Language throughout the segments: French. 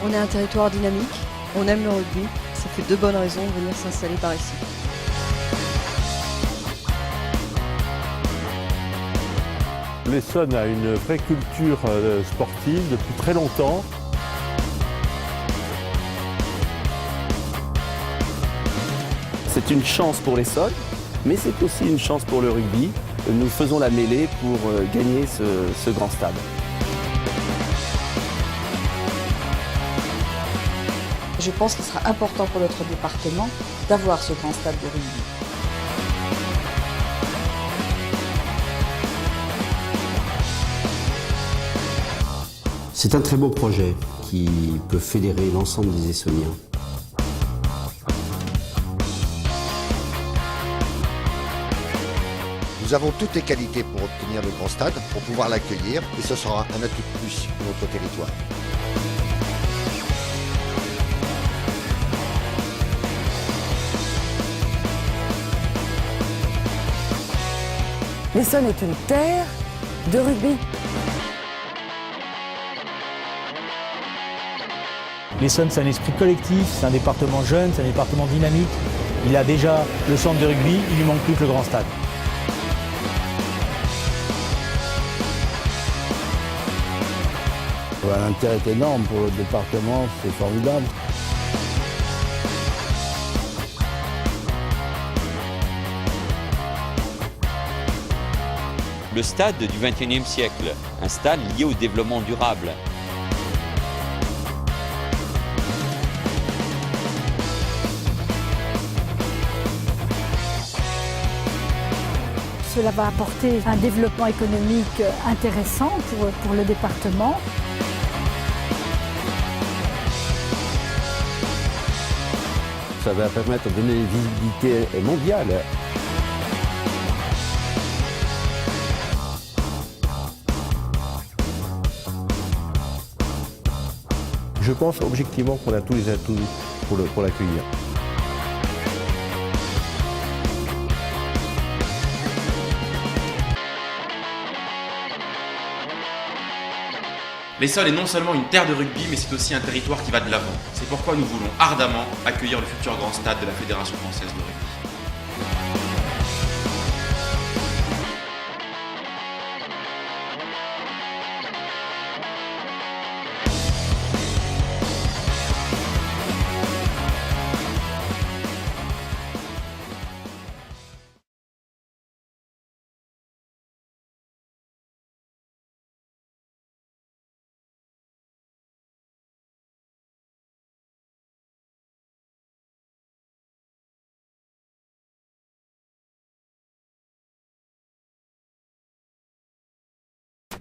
On est un territoire dynamique, on aime le rugby, ça fait 2 bonnes raisons de venir s'installer par ici. L'Essonne a une vraie culture sportive depuis très longtemps. C'est une chance pour l'Essonne, mais c'est aussi une chance pour le rugby. Nous faisons la mêlée pour gagner ce grand stade. Je pense qu'il sera important pour notre département d'avoir ce grand stade de rugby. C'est un très beau projet qui peut fédérer l'ensemble des Essonniens. Nous avons toutes les qualités pour obtenir le grand stade, pour pouvoir l'accueillir, et ce sera un atout de plus pour notre territoire. L'Essonne est une terre de rugby. L'Essonne, c'est un esprit collectif, c'est un département jeune, c'est un département dynamique. Il a déjà le centre de rugby, il lui manque plus que le grand stade. L'intérêt est énorme pour le département, c'est formidable. Le stade du XXIe siècle, un stade lié au développement durable. Cela va apporter un développement économique intéressant pour le département. Ça va permettre de donner une visibilité mondiale. Je pense objectivement qu'on a tous les atouts pour l'accueillir. L'Essonne est non seulement une terre de rugby, mais c'est aussi un territoire qui va de l'avant. C'est pourquoi nous voulons ardemment accueillir le futur grand stade de la Fédération française de rugby.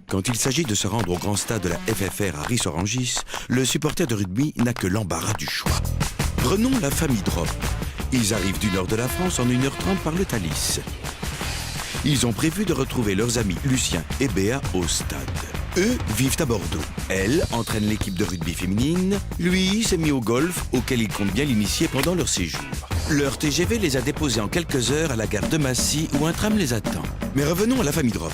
Quand il s'agit de se rendre au grand stade de la FFR à Ris-Orangis, le supporter de rugby n'a que l'embarras du choix. Prenons la famille Drop. Ils arrivent du nord de la France en 1h30 par le Thalys. Ils ont prévu de retrouver leurs amis Lucien et Béa au stade. Eux vivent à Bordeaux. Elle entraîne l'équipe de rugby féminine. Lui s'est mis au golf, auquel il compte bien l'initier pendant leur séjour. Leur TGV les a déposés en quelques heures à la gare de Massy où un tram les attend. Mais revenons à la famille Drop.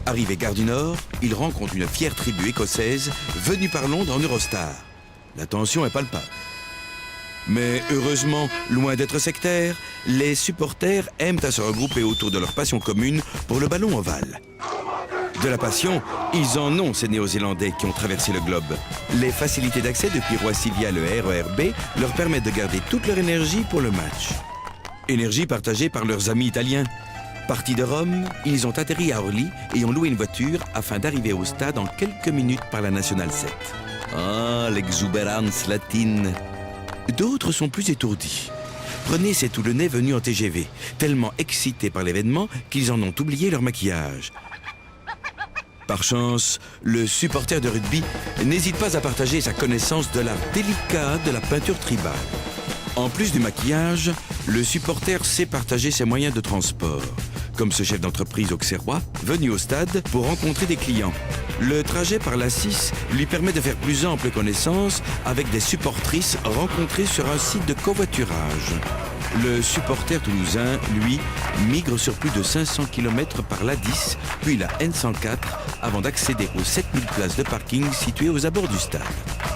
Arrivé gare du Nord, ils rencontrent une fière tribu écossaise venue par Londres en Eurostar. La tension est palpable. Mais heureusement, loin d'être sectaires, les supporters aiment à se regrouper autour de leur passion commune pour le ballon ovale. De la passion, ils en ont ces Néo-Zélandais qui ont traversé le globe. Les facilités d'accès depuis Roissy via le RER B leur permettent de garder toute leur énergie pour le match. Énergie partagée par leurs amis italiens. Partis de Rome, ils ont atterri à Orly et ont loué une voiture afin d'arriver au stade en quelques minutes par la Nationale 7. Ah, l'exubérance latine. D'autres sont plus étourdis. Prenez ces Toulonnais venus en TGV, tellement excités par l'événement qu'ils en ont oublié leur maquillage. Par chance, le supporter de rugby n'hésite pas à partager sa connaissance de l'art délicat de la peinture tribale. En plus du maquillage, le supporter sait partager ses moyens de transport, comme ce chef d'entreprise auxerrois venu au stade pour rencontrer des clients. Le trajet par la 6 lui permet de faire plus ample connaissance avec des supportrices rencontrées sur un site de covoiturage. Le supporter toulousain, lui, migre sur plus de 500 km par l'A10, puis la N104, avant d'accéder aux 7000 places de parking situées aux abords du stade.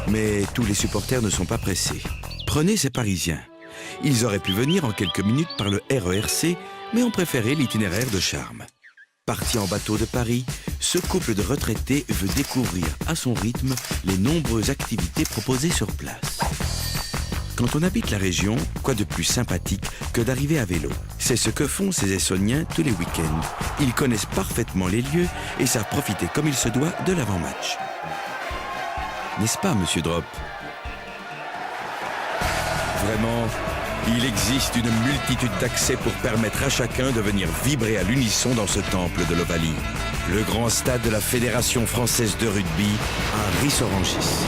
Mais tous les supporters ne sont pas pressés. Prenez ces Parisiens. Ils auraient pu venir en quelques minutes par le RERC, mais ont préféré l'itinéraire de charme. Parti en bateau de Paris, ce couple de retraités veut découvrir à son rythme les nombreuses activités proposées sur place. Quand on habite la région, quoi de plus sympathique que d'arriver à vélo? C'est ce que font ces Essonniens tous les week-ends. Ils connaissent parfaitement les lieux et savent profiter comme il se doit de l'avant-match. N'est-ce pas, monsieur Drop? Vraiment, il existe une multitude d'accès pour permettre à chacun de venir vibrer à l'unisson dans ce temple de l'Ovalie. Le grand stade de la Fédération française de rugby à Ris-Orangis.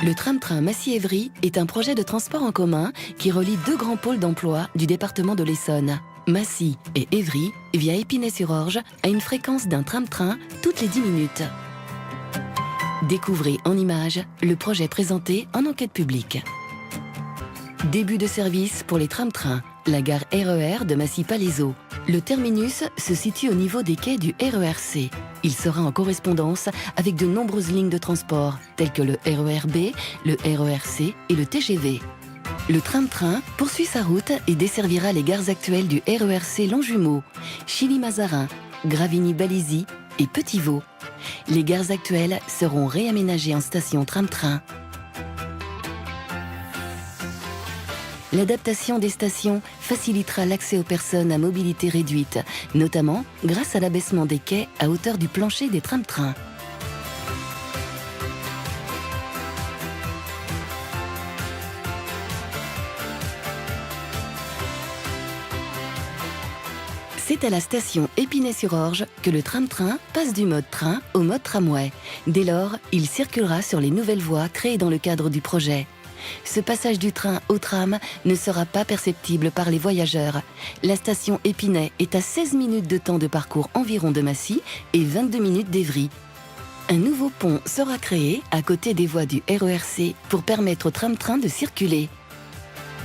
Le tram-train Massy-Évry est un projet de transport en commun qui relie deux grands pôles d'emploi du département de l'Essonne. Massy et Évry, via Épinay-sur-Orge, à une fréquence d'un tram-train toutes les 10 minutes. Découvrez en images le projet présenté en enquête publique. Début de service pour les tram-trains, la gare RER de Massy-Palaiseau. Le terminus se situe au niveau des quais du RERC. Il sera en correspondance avec de nombreuses lignes de transport, telles que le RERB, le RERC et le TGV. Le tram-train poursuit sa route et desservira les gares actuelles du RERC Longjumeau, Chilly-Mazarin, Gravigny-Balézy et Petit-Vaux. Les gares actuelles seront réaménagées en station tram-train. L'adaptation des stations facilitera l'accès aux personnes à mobilité réduite, notamment grâce à l'abaissement des quais à hauteur du plancher des tram-trains. C'est à la station Épinay-sur-Orge que le tram-train passe du mode train au mode tramway. Dès lors, il circulera sur les nouvelles voies créées dans le cadre du projet. Ce passage du train au tram ne sera pas perceptible par les voyageurs. La station Épinay est à 16 minutes de temps de parcours environ de Massy et 22 minutes d'Évry. Un nouveau pont sera créé à côté des voies du RERC pour permettre au tram-train de circuler.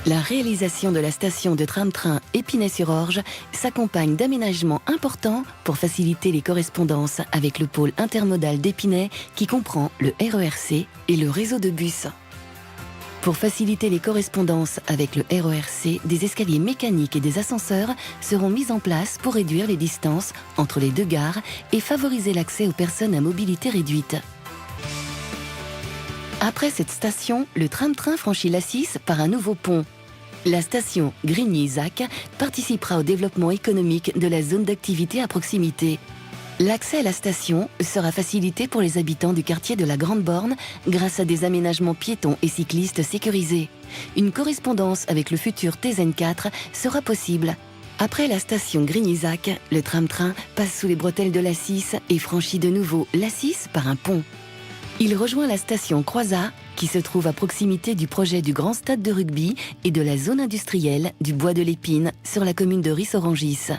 La réalisation de la station de tram-train Épinay-sur-Orge s'accompagne d'aménagements importants pour faciliter les correspondances avec le pôle intermodal d'Épinay qui comprend le RERC et le réseau de bus. Pour faciliter les correspondances avec le RERC, des escaliers mécaniques et des ascenseurs seront mis en place pour réduire les distances entre les deux gares et favoriser l'accès aux personnes à mobilité réduite. Après cette station, le tram-train franchit l'A6 par un nouveau pont. La station Grigny-Isaac participera au développement économique de la zone d'activité à proximité. L'accès à la station sera facilité pour les habitants du quartier de la Grande Borne grâce à des aménagements piétons et cyclistes sécurisés. Une correspondance avec le futur TZN4 sera possible. Après la station Grigny-Isaac, le tram-train passe sous les bretelles de l'A6 et franchit de nouveau l'A6 par un pont. Il rejoint la station Croizat, qui se trouve à proximité du projet du grand stade de rugby et de la zone industrielle du Bois de l'Épine sur la commune de Ris-Orangis.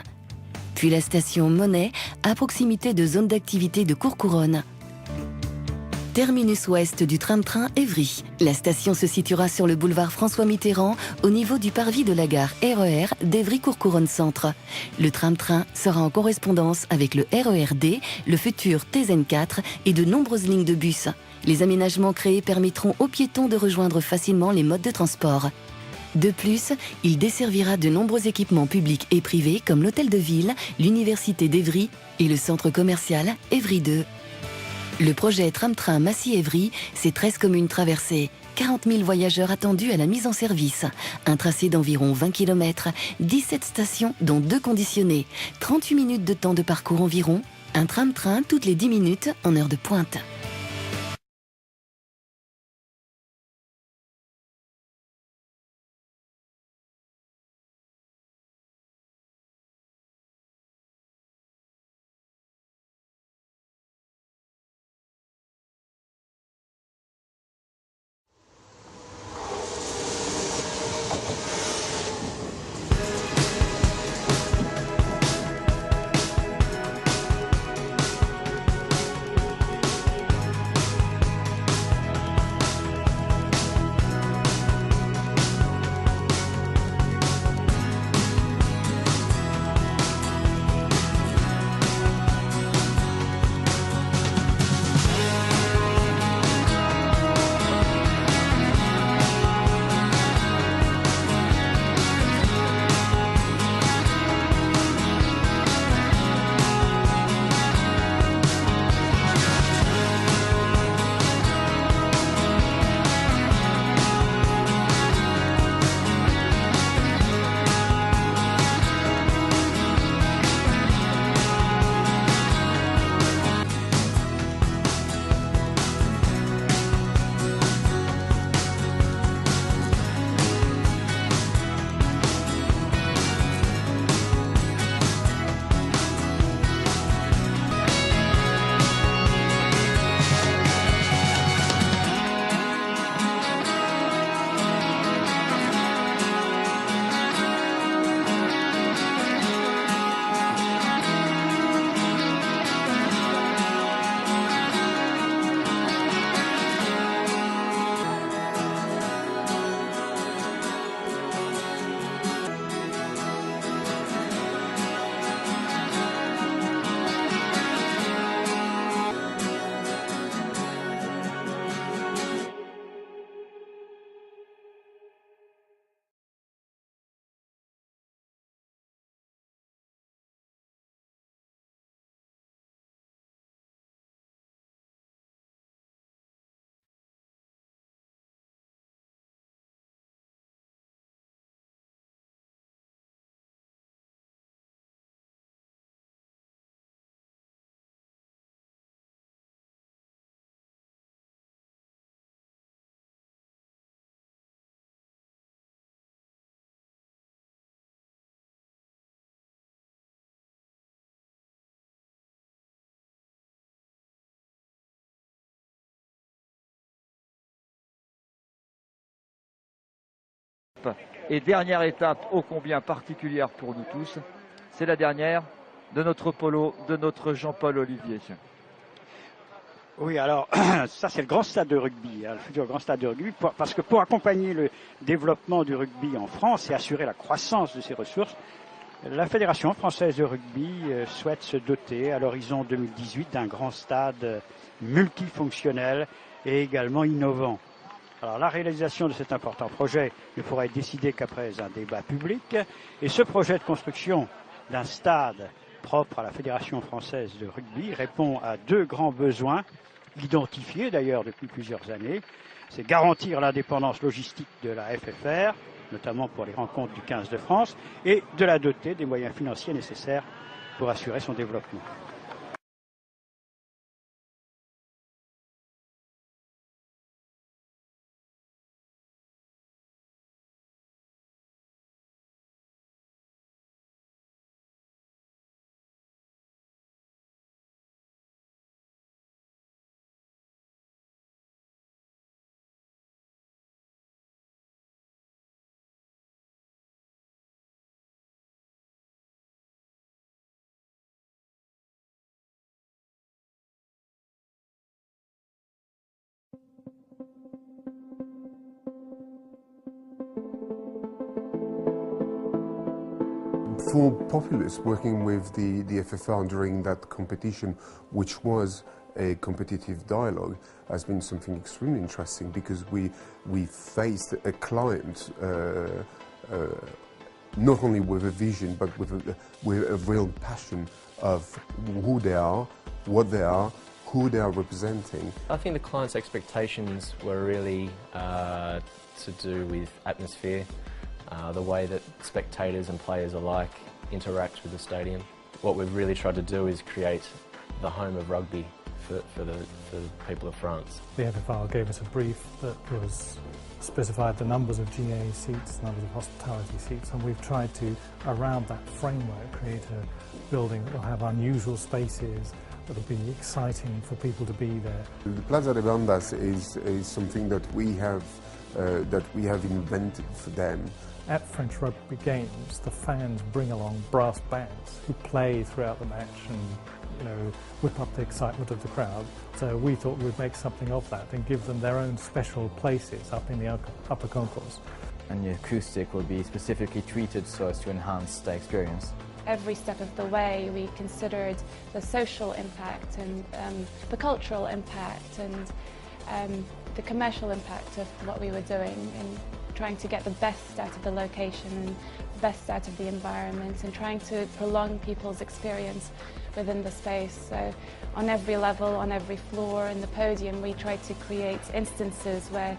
Puis la station Monet, à proximité de zone d'activité de Courcouronnes. Terminus ouest du tram-train Évry. La station se situera sur le boulevard François Mitterrand, au niveau du parvis de la gare RER d'Évry-Courcouronnes Centre. Le tram-train sera en correspondance avec le RERD, le futur TZN4 et de nombreuses lignes de bus. Les aménagements créés permettront aux piétons de rejoindre facilement les modes de transport. De plus, il desservira de nombreux équipements publics et privés comme l'hôtel de ville, l'université d'Évry et le centre commercial Évry 2. Le projet tram-train Massy-Évry, c'est 13 communes traversées, 40 000 voyageurs attendus à la mise en service. Un tracé d'environ 20 km, 17 stations dont 2 conditionnées, 38 minutes de temps de parcours environ, un tram-train toutes les 10 minutes en heure de pointe. Et dernière étape ô combien particulière pour nous tous, c'est la dernière de notre polo, de notre Jean-Paul Olivier. Oui, alors ça c'est le grand stade de rugby, le futur grand stade de rugby, parce que pour accompagner le développement du rugby en France et assurer la croissance de ses ressources, la Fédération française de rugby souhaite se doter à l'horizon 2018 d'un grand stade multifonctionnel et également innovant. Alors la réalisation de cet important projet ne pourra être décidée qu'après un débat public, et ce projet de construction d'un stade propre à la Fédération française de rugby répond à 2 grands besoins, identifiés d'ailleurs depuis plusieurs années. C'est garantir l'indépendance logistique de la FFR, notamment pour les rencontres du 15 de France, et de la doter des moyens financiers nécessaires pour assurer son développement. For Populous, working with the FFR during that competition, which was a competitive dialogue, has been something extremely interesting, because we faced a client not only with a vision but with a real passion of who they are, what they are, who they are representing. I think the client's expectations were really to do with atmosphere, the way that spectators and players alike interact with the stadium. What we've really tried to do is create the home of rugby for the people of France. The FFR gave us a brief that specified the numbers of GA seats, numbers of hospitality seats, and we've tried to, around that framework, create a building that will have unusual spaces, that will be exciting for people to be there. The Plaza de Bandas is something that we have invented for them. At French rugby games, the fans bring along brass bands who play throughout the match and whip up the excitement of the crowd. So we thought we'd make something of that and give them their own special places up in the upper concourse. And the acoustic will be specifically treated so as to enhance the experience. Every step of the way we considered the social impact and the cultural impact and the commercial impact of what we were doing, and trying to get the best out of the location and the best out of the environment, and trying to prolong people's experience within the space. So on every level, on every floor, in the podium, we try to create instances where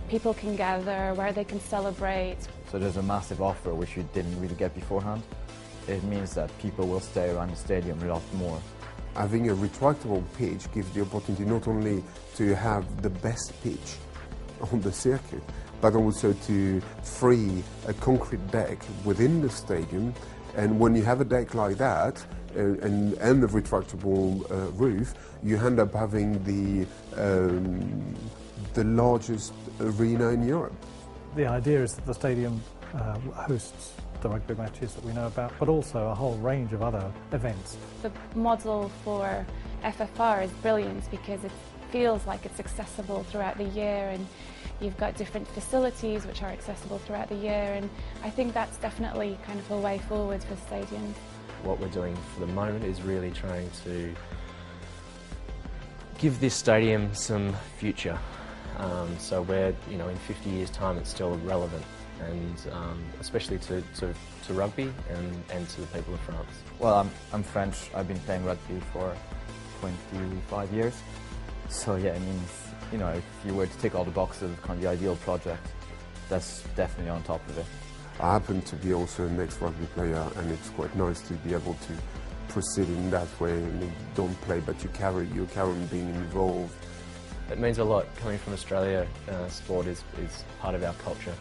people can gather, where they can celebrate. So there's a massive offer which we didn't really get beforehand. It means that people will stay around the stadium a lot more. Having a retractable pitch gives the opportunity not only to have the best pitch on the circuit, but also to free a concrete deck within the stadium. And when you have a deck like that, and a retractable roof, you end up having the largest arena in Europe. The idea is that the stadium hosts the rugby matches that we know about, but also a whole range of other events. The model for FFR is brilliant because it feels like it's accessible throughout the year, and you've got different facilities which are accessible throughout the year, and I think that's definitely kind of a way forward for stadiums. What we're doing for the moment is really trying to give this stadium some future. So we're, in 50 years' time, it's still relevant, and especially to rugby and to the people of France. Well, I'm French. I've been playing rugby for 25 years. So yeah, it means, if you were to tick all the boxes of kind of the ideal project, that's definitely on top of it. I happen to be also an ex-rugby player, and it's quite nice to be able to proceed in that way. And you don't play, but you carry on being involved. It means a lot. Coming from Australia, sport is part of our culture,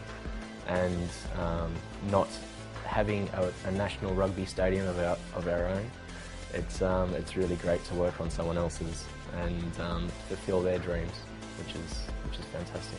and not having a national rugby stadium of our own, it's really great to work on someone else's and fulfil their dreams, which is fantastic.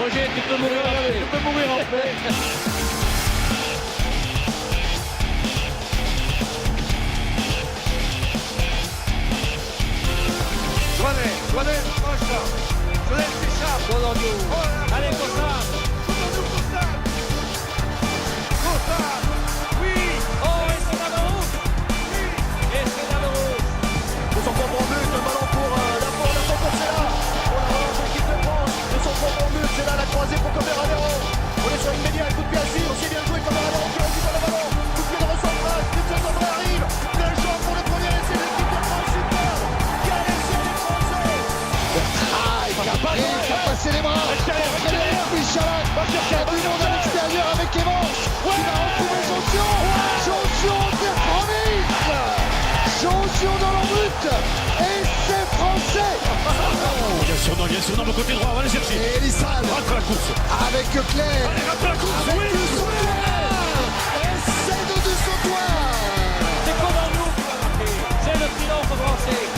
Roger, tu peux mourir en paix. Suonel, forza! Suonel si sa! Allez, Cossard! Cossard! Oui! Oh, et c'est Navarro! Oui! Et c'est Navarro! Ils sont pas pour but, le ballon pour la pour Porcella! Pour la relance de l'équipe de France! passer les bras. Frédéric Michalak. Il y a du monde à l'extérieur avec Evans. Qui va retrouver Jonction. Jonction tire promise. Jonction dans leur but. Et c'est français. Bien sûr, dans le côté droit, on va aller chercher. Et Elissal. Rate la course. Avec Claire. Allez, rate la course. Avec Oui, du Sautoir. Et c'est de du Sautoir. c'est comme un nous. C'est le triomphe français.